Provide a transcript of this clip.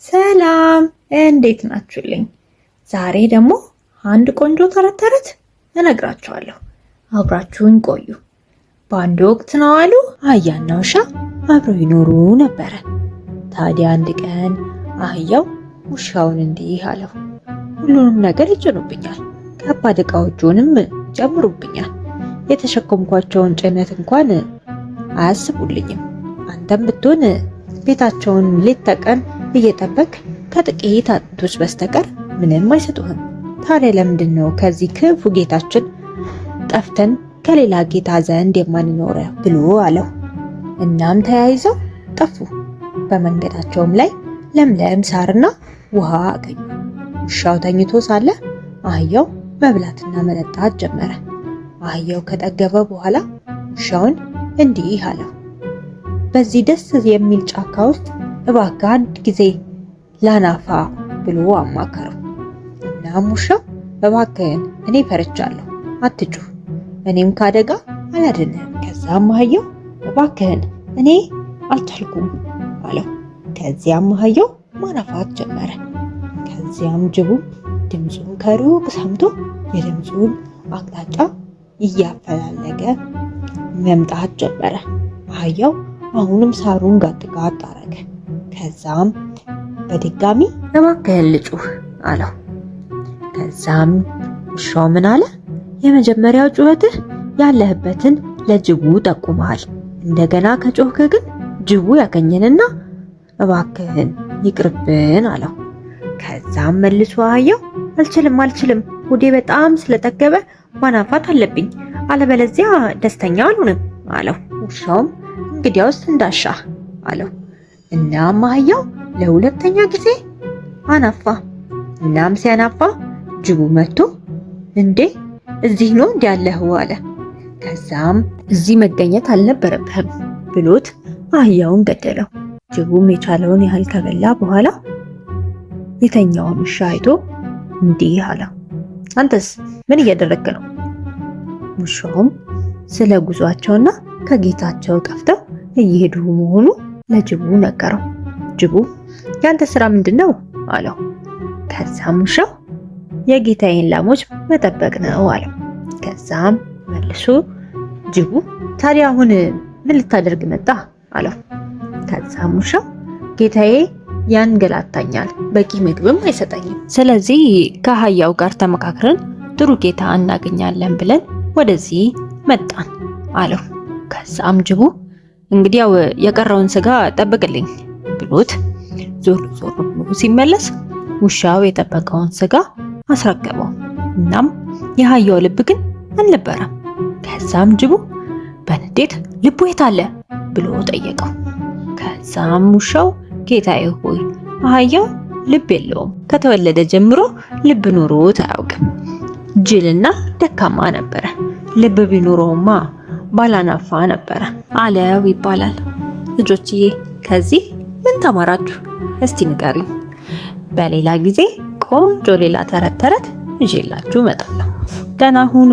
ሰላም እንዴት ናችሁልኝ? ዛሬ ደግሞ አንድ ቆንጆ ተረት እነግራችኋለሁ። አብራችሁን ቆዩ። በአንድ ወቅት ነው አሉ አህያና ውሻ አብረው ይኖሩ ነበረ። ታዲያ አንድ ቀን አህያው ውሻውን እንዲህ አለው፣ ሁሉንም ነገር ይጭኑብኛል፣ ከባድ ዕቃዎቹንም ጨምሩብኛል፣ የተሸከምኳቸውን ጭነት እንኳን አያስቡልኝም። አንተም ብትሆን ቤታቸውን ሌት ተቀን እየጠበቅ ከጥቂት አጥንቶች በስተቀር ምንም አይሰጡህም። ታዲያ ለምንድን ነው ከዚህ ክፉ ጌታችን ጠፍተን ከሌላ ጌታ ዘንድ የማንኖረው ብሎ አለው። እናም ተያይዘው ጠፉ። በመንገዳቸውም ላይ ለምለም ሳርና ውሃ አገኙ። ውሻው ተኝቶ ሳለ አህያው መብላትና መጠጣት ጀመረ። አህያው ከጠገበ በኋላ ውሻውን እንዲህ አለው፣ በዚህ ደስ የሚል ጫካ ውስጥ እባክህ አንድ ጊዜ ላናፋ ብሎ አማከረው። እናም ውሻው እባክህን እኔ ፈርቻለሁ፣ አትጩህ፣ እኔም ካደጋ አላድንህም። ከዛም አህያው እባክህን እኔ አልቻልኩም አለው። ከዚያም አህያው ማናፋት ጀመረ። ከዚያም ጅቡ ድምፁን ከሩቅ ሰምቶ የድምፁን አቅጣጫ እያፈላለገ መምጣት ጀመረ። አህያው አሁንም ሳሩን ጋጥ አረገ። ከዛም በድጋሚ እባክህን ልጩህ አለው። ከዛም ውሻው ምን አለ? የመጀመሪያው ጩኸትህ ያለህበትን ለጅቡ ጠቁመሃል። እንደገና ከጮህክ ግን ጅቡ ያገኘንና እባክህን ይቅርብን አለው። ከዛም መልሶ አህያው አልችልም፣ ሆዴ በጣም ስለጠገበ ማናፋት አለብኝ፣ አለበለዚያ ደስተኛ አልሆንም አለው። ውሻውም እንግዲያውስ እንዳሻህ አለው። እናም አህያው ለሁለተኛ ጊዜ አናፋ። እናም ሲያናፋ ጅቡ መጥቶ እንዴ እዚህ ነው እንዴ ያለኸው አለ። ከዛም እዚህ መገኘት አልነበረብህም ብሎት አህያውን ገደለው። ጅቡም የቻለውን ያህል ከበላ በኋላ የተኛውን ውሻ አይቶ እንዲህ አለው፣ አንተስ ምን እያደረግክ ነው? ውሻውም ስለ ጉዟቸውና ከጌታቸው ጠፍተው እየሄዱ መሆኑ ለጅቡ ነገረው። ጅቡ ያንተ ስራ ምንድነው አለው። ከዛም ውሻው የጌታዬን ላሞች መጠበቅ ነው አለው። ከዛም መልሶ ጅቡ ታዲያ አሁን ምን ልታደርግ መጣ አለው። ከዛም ውሻው ጌታዬ ያንገላታኛል፣ በቂ ምግብም አይሰጠኝም፣ ስለዚህ ከአህያው ጋር ተመካክረን ጥሩ ጌታ እናገኛለን ብለን ወደዚህ መጣን አለው። ከዛም ጅቡ እንግዲያው የቀረውን ስጋ ጠብቅልኝ ብሎት ዞር ብሎ ሲመለስ ውሻው የጠበቀውን ስጋ አስረከበው። እናም የአህያው ልብ ግን አልነበረም። ከዛም ጅቡ በንዴት ልቡ የት አለ ብሎ ጠየቀው። ከዛም ውሻው ጌታዬ ሆይ አህያው ልብ የለውም፣ ከተወለደ ጀምሮ ልብ ኖሮት አያውቅም፣ ጅልና ደካማ ነበረ፣ ልብ ቢኖረውማ ባላናፋ ነበረ አለው ይባላል። ልጆችዬ ከዚህ ምን ተማራችሁ? እስቲ ንገሩኝ። በሌላ ጊዜ ቆንጆ ሌላ ተረት ይዤላችሁ እመጣለሁ። ደህና ሁኑ።